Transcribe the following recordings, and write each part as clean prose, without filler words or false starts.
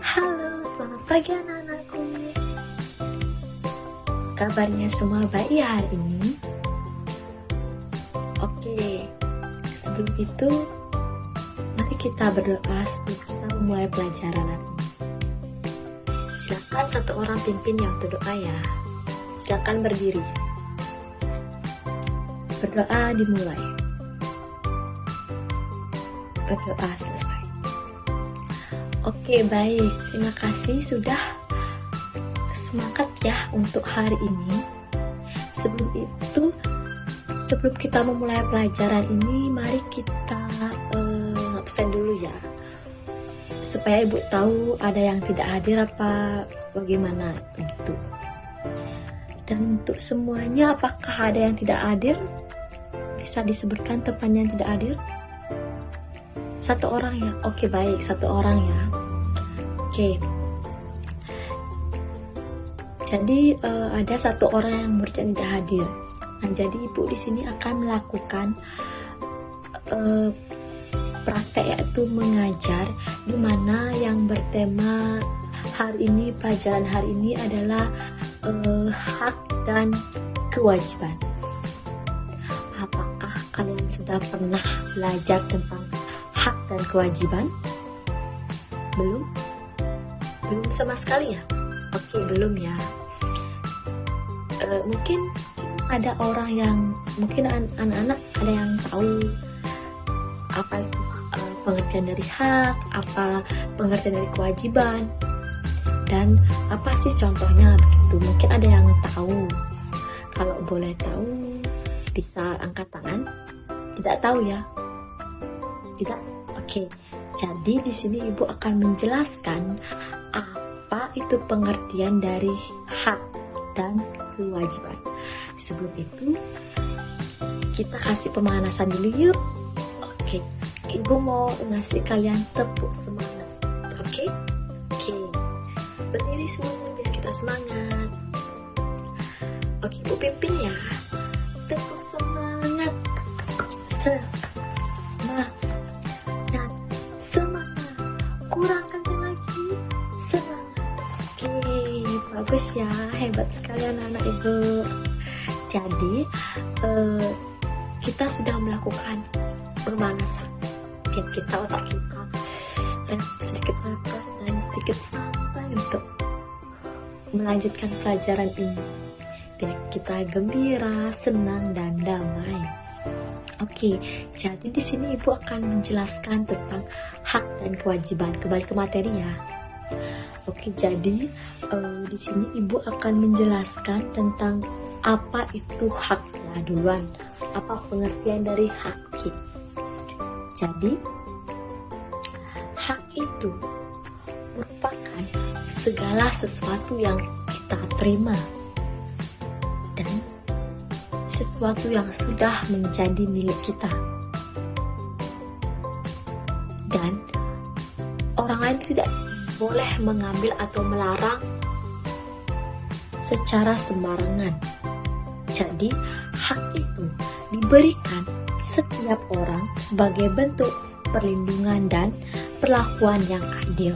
Halo, selamat pagi anak-anakku. Kabarnya semua baik ya hari ini? Oke, sebelum itu mari kita berdoa sebelum kita memulai pelajaran hari ini. Silakan satu orang pimpin yang berdoa ya. Silakan berdiri. Berdoa dimulai. Berdoa selesai. Oke, baik. Terima kasih sudah semangat ya untuk hari ini. Sebelum kita memulai pelajaran ini, mari kita absen dulu ya. Supaya Ibu tahu ada yang tidak hadir apa bagaimana begitu. Dan untuk semuanya, apakah ada yang tidak hadir? Bisa disebutkan temannya yang tidak hadir? Satu orang ya? Oke, baik, satu orang ya. Oke. Jadi ada satu orang yang murid yang tidak hadir. Nah, jadi Ibu di sini akan melakukan praktek, yaitu mengajar, di mana yang bertema hari ini, pelajaran hari ini adalah hak dan kewajiban. Apakah kalian sudah pernah belajar tentang hak dan kewajiban? Belum sama sekali ya? Oke, belum ya. Mungkin ada orang yang, mungkin anak-anak ada yang tahu apa itu pengertian dari hak, apa pengertian dari kewajiban, dan apa sih contohnya begitu. Mungkin ada yang tahu. Kalau boleh tahu bisa angkat tangan. Tidak tahu ya? Tidak? Oke. Jadi di sini Ibu akan menjelaskan apa itu pengertian dari hak dan kewajiban. Sebelum itu kita kasih pemanasan dulu yuk. Oke. Ibu mau ngasih kalian tepuk semangat. Oke? Oke. Berdiri semuanya biar kita semangat. Oke, Ibu pimpin ya. Tepuk semangat. Semangat. Kurang kencang lagi. Semangat. Oke, bagus ya. Hebat sekali anak-anak Ibu. Jadi kita sudah melakukan pemanasan biar kita, otak kita sedikit nafas dan sedikit santai untuk melanjutkan pelajaran ini, biar kita gembira, senang dan damai. Oke, jadi di sini Ibu akan menjelaskan tentang hak dan kewajiban. Kembali ke materi ya. Oke, jadi di sini Ibu akan menjelaskan tentang apa itu hak ya duluan. Apa pengertian dari hak? Jadi hak itu merupakan segala sesuatu yang kita terima dan sesuatu yang sudah menjadi milik kita, dan orang lain tidak boleh mengambil atau melarang secara sembarangan. Jadi hak itu diberikan setiap orang sebagai bentuk perlindungan dan perlakuan yang adil.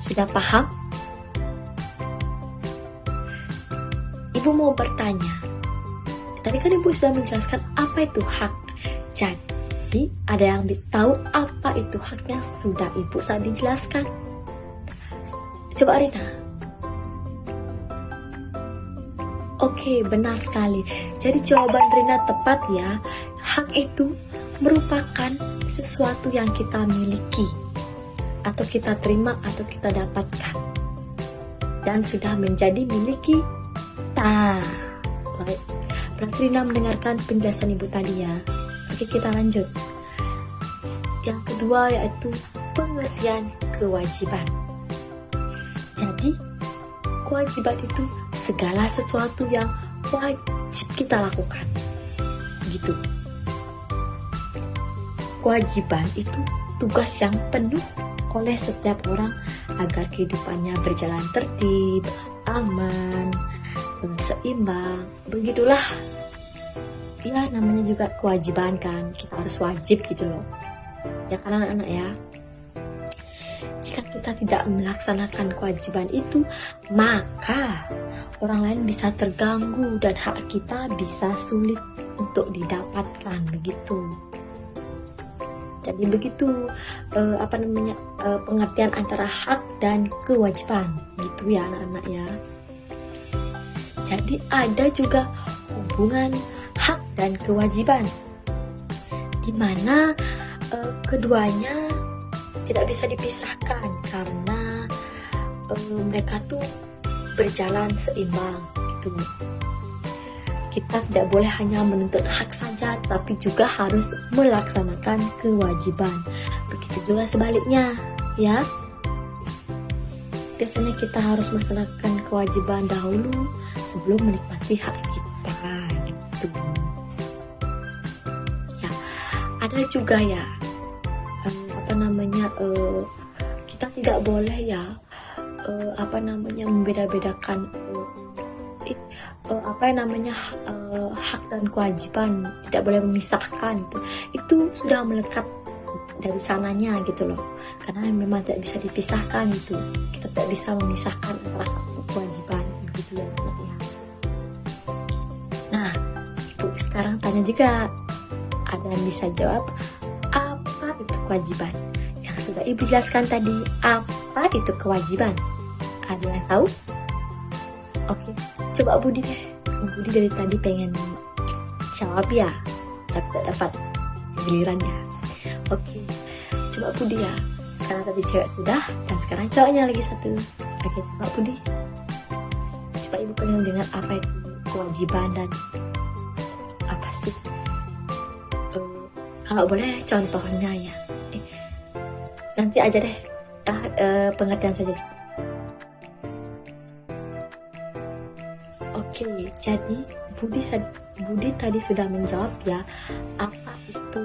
Sudah paham? Ibu mau bertanya. Tadi kan Ibu sudah menjelaskan apa itu hak. Jadi ada yang tahu apa itu hak yang sudah Ibu saat dijelaskan? Coba Rina. Oke, benar sekali. Jadi jawaban Rina tepat ya. Hak itu merupakan sesuatu yang kita miliki, atau kita terima, atau kita dapatkan, dan sudah menjadi milik kita. Baik, berarti Rina mendengarkan penjelasan Ibu tadi ya. Oke, kita lanjut. Yang kedua yaitu pengertian kewajiban. Jadi kewajiban itu segala sesuatu yang wajib kita lakukan. Gitu. Kewajiban itu tugas yang penuh oleh setiap orang agar kehidupannya berjalan tertib, aman, seimbang. Begitulah. Ya, namanya juga kewajiban kan. Kita harus wajib gitu loh. Ya kan anak-anak ya. Jika kita tidak melaksanakan kewajiban itu, maka orang lain bisa terganggu dan hak kita bisa sulit untuk didapatkan, begitu. Jadi begitu pengertian antara hak dan kewajiban, gitu ya anak-anak ya. Jadi ada juga hubungan hak dan kewajiban, di mana keduanya tidak bisa dipisahkan karena mereka tuh berjalan seimbang gitu. Kita tidak boleh hanya menuntut hak saja, tapi juga harus melaksanakan kewajiban. Begitu juga sebaliknya, ya. Biasanya kita harus melaksanakan kewajiban dahulu sebelum menikmati hak kita, gitu. Ya, ada juga ya, kita tidak boleh ya, membeda-bedakan hak dan kewajiban, tidak boleh memisahkan. Itu sudah melekat dari sananya gitu loh, karena memang tidak bisa dipisahkan itu. Kita tidak bisa memisahkan antara hak dan kewajiban, begitu ya. Nah, Ibu sekarang tanya juga, ada yang bisa jawab apa itu kewajiban? Yang sudah Ibu jelaskan tadi, apa itu kewajiban? Ada yang tahu? Oke, coba Budi deh. Budi dari tadi pengen jawab ya, tapi tidak dapat gilirannya. Oke, coba Budi ya, karena tadi cewek sudah, dan sekarang cowoknya lagi satu. Oke, coba Budi. Coba Ibu pengen dengar apa itu kewajiban dan apa sih? Kalau boleh contohnya ya. Nanti aja deh, pengertian saja. Oke, jadi Budi tadi sudah menjawab ya, apa itu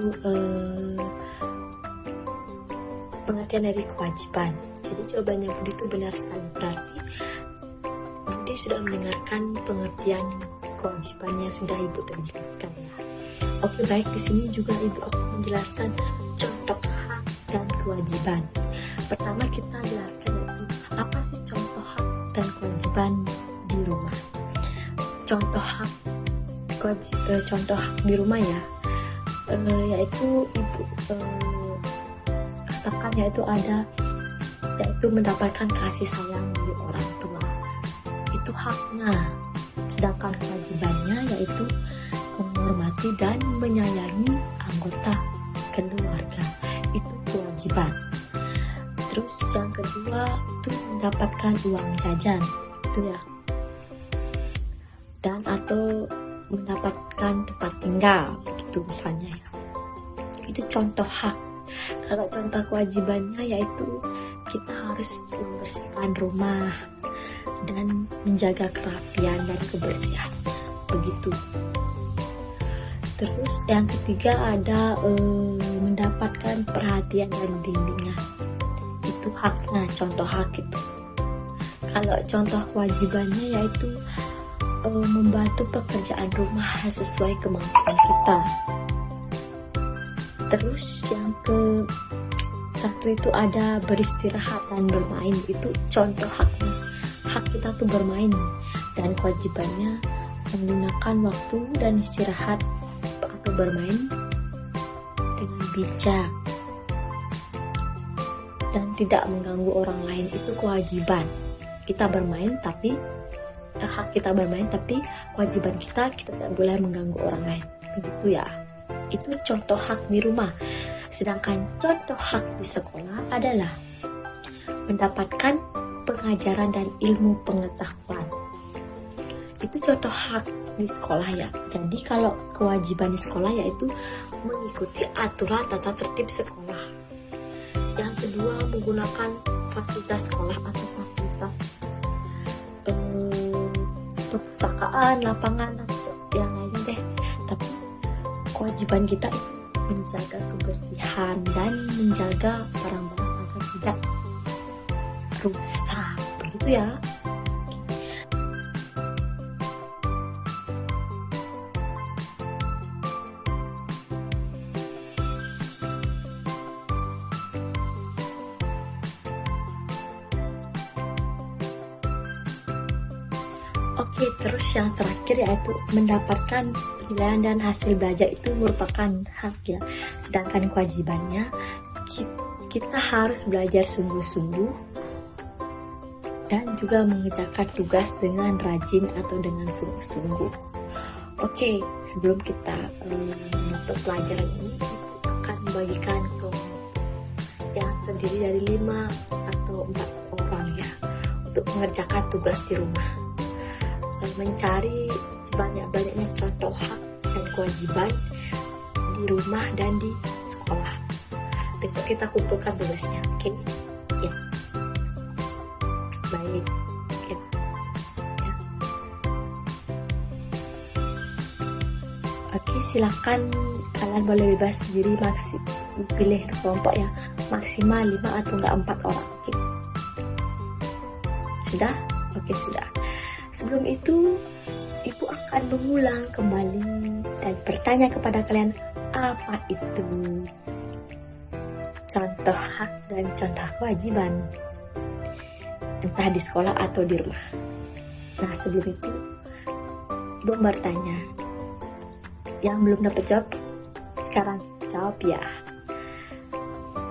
pengertian dari kewajiban. Jadi jawabannya Budi itu benar sekali, berarti Budi sudah mendengarkan pengertian kewajiban yang sudah Ibu tadi jelaskan ya. Oke, baik, di sini juga Ibu akan menjelaskan contoh hak dan kewajiban. Pertama kita jelaskan yaitu apa sih contoh hak dan kewajiban di rumah. Contoh hak di rumah ya, yaitu Ibu katakan yaitu mendapatkan kasih sayang dari orang tua. Itu haknya. Sedangkan kewajibannya yaitu menghormati dan menyayangi anggota keluarga. Itu kewajiban. Terus yang kedua itu mendapatkan uang jajan, itu ya. Dan atau mendapatkan tempat tinggal, itu misalnya ya. Itu contoh hak. Kalau contoh kewajibannya yaitu kita harus membersihkan rumah dan menjaga kerapian dan kebersihan, begitu. Terus yang ketiga ada mendapatkan perhatian dan bimbingan. Itu haknya, contoh hak itu. Kalau contoh kewajibannya yaitu membantu pekerjaan rumah sesuai kemampuan kita. Terus yang satu itu ada beristirahat dan bermain. Itu contoh haknya. Hak kita tuh bermain, dan kewajibannya menggunakan waktu dan istirahat atau bermain dengan bijak dan tidak mengganggu orang lain. Itu kewajiban. Kita bermain tapi hak kita bermain, tapi kewajiban kita tidak boleh mengganggu orang lain, begitu ya. Itu contoh hak di rumah. Sedangkan contoh hak di sekolah adalah mendapatkan pengajaran dan ilmu pengetahuan. Itu contoh hak di sekolah ya. Jadi kalau kewajiban di sekolah yaitu mengikuti aturan tata tertib sekolah. Yang kedua menggunakan fasilitas sekolah atau fasilitas perpustakaan, lapangan, yang lainnya deh. Tapi kewajiban kita itu menjaga kebersihan dan menjaga barang-barang agar tidak rusak, begitu ya. Oke, terus yang terakhir yaitu mendapatkan penilaian dan hasil belajar itu merupakan hak ya. Sedangkan kewajibannya kita harus belajar sungguh-sungguh dan juga mengerjakan tugas dengan rajin atau dengan sungguh-sungguh. Oke, sebelum kita menutup pelajaran ini, kita akan membagikan kelompok yang terdiri dari 5 atau 4 orang ya, untuk mengerjakan tugas di rumah. Mencari sebanyak-banyaknya contoh hak dan kewajiban di rumah dan di sekolah. Besok kita kumpulkan tugasnya, oke? Ya. Baik. Ya. Oke, silakan kalian boleh bebas sendiri pilih kelompok ya, maksimal 5 atau enggak 4 orang. Oke. Sudah? Oke, sudah. Sebelum itu, Ibu akan mengulang kembali dan bertanya kepada kalian, apa itu contoh hak dan contoh kewajiban, entah di sekolah atau di rumah. Nah, sebelum itu, Ibu bertanya, yang belum dapat jawab, sekarang jawab ya.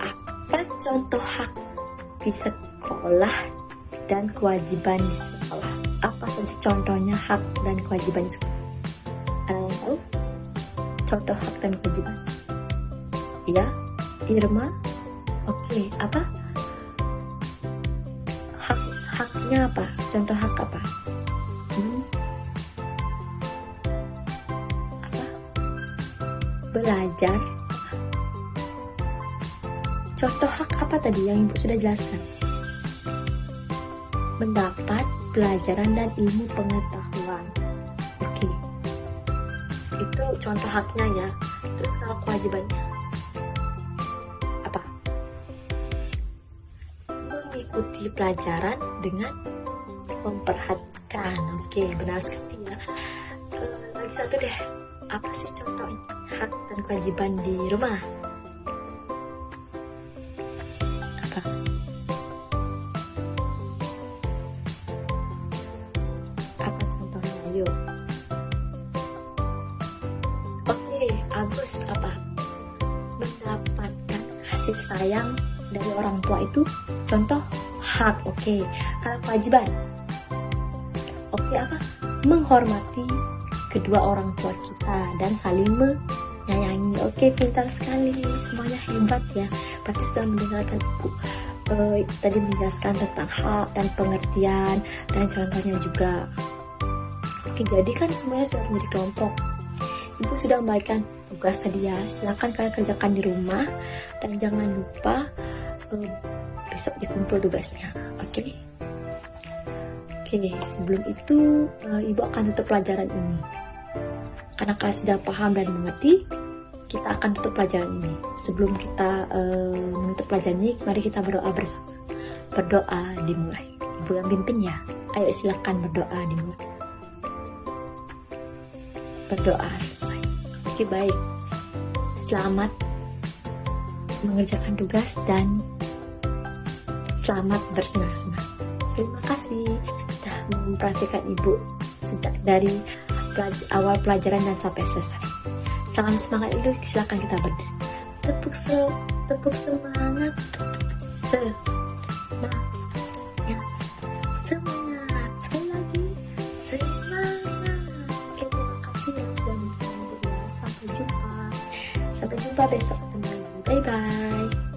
Apa contoh hak di sekolah dan kewajiban di sekolah? Apa saja contohnya hak dan kewajiban di sekolah? Ada yang tahu? Contoh hak dan kewajiban? Ya, Irma? Oke, apa? Haknya apa? Contoh hak apa? Apa? Belajar. Contoh hak apa tadi yang Ibu sudah jelaskan? Mendapat pelajaran dan ilmu pengetahuan. Oke. Itu contoh haknya ya. Terus kalau kewajibannya apa? Mengikuti pelajaran dengan memperhatikan. Oke, benar sekali ya. Lagi satu deh. Apa sih contoh hak dan kewajiban di rumah? Apa? Apa contohnya? Ayo. Oke, Agus apa? Mendapatkan kasih sayang dari orang tua itu contoh hak. Oke. Kalau kewajiban? Oke, apa? Menghormati kedua orang tua kita dan saling menyayangi. Oke, pintar sekali, semuanya hebat ya. Berarti sudah mendengarkan Ibu tadi menjelaskan tentang hak dan pengertian dan contohnya juga. Oke, jadi kan semuanya sudah menjadi kelompok. Ibu sudah membagikan tugas tadi ya. Silakan kalian kerjakan di rumah dan jangan lupa besok dikumpul tugasnya. Oke. Oke, sebelum itu Ibu akan tutup pelajaran ini. Karena kalian sudah paham dan mengerti, kita akan tutup pelajaran ini. Sebelum kita menutup pelajaran ini, mari kita berdoa bersama. Berdoa dimulai. Ibu yang pimpin ya. Ayo silakan berdoa dimulai. Berdoa selesai. Oke, baik. Selamat mengerjakan tugas dan selamat bersenang-senang. Terima kasih sudah memperhatikan Ibu sejak dari awal pelajaran dan sampai selesai. Salam semangat dulu, silakan kita berdiri. Tepuk semangat. Semangat. Semangat. Sekali lagi. Semangat. Oke, terima kasih yang sudah menonton. Sampai jumpa besok ketemu lagi. Bye bye.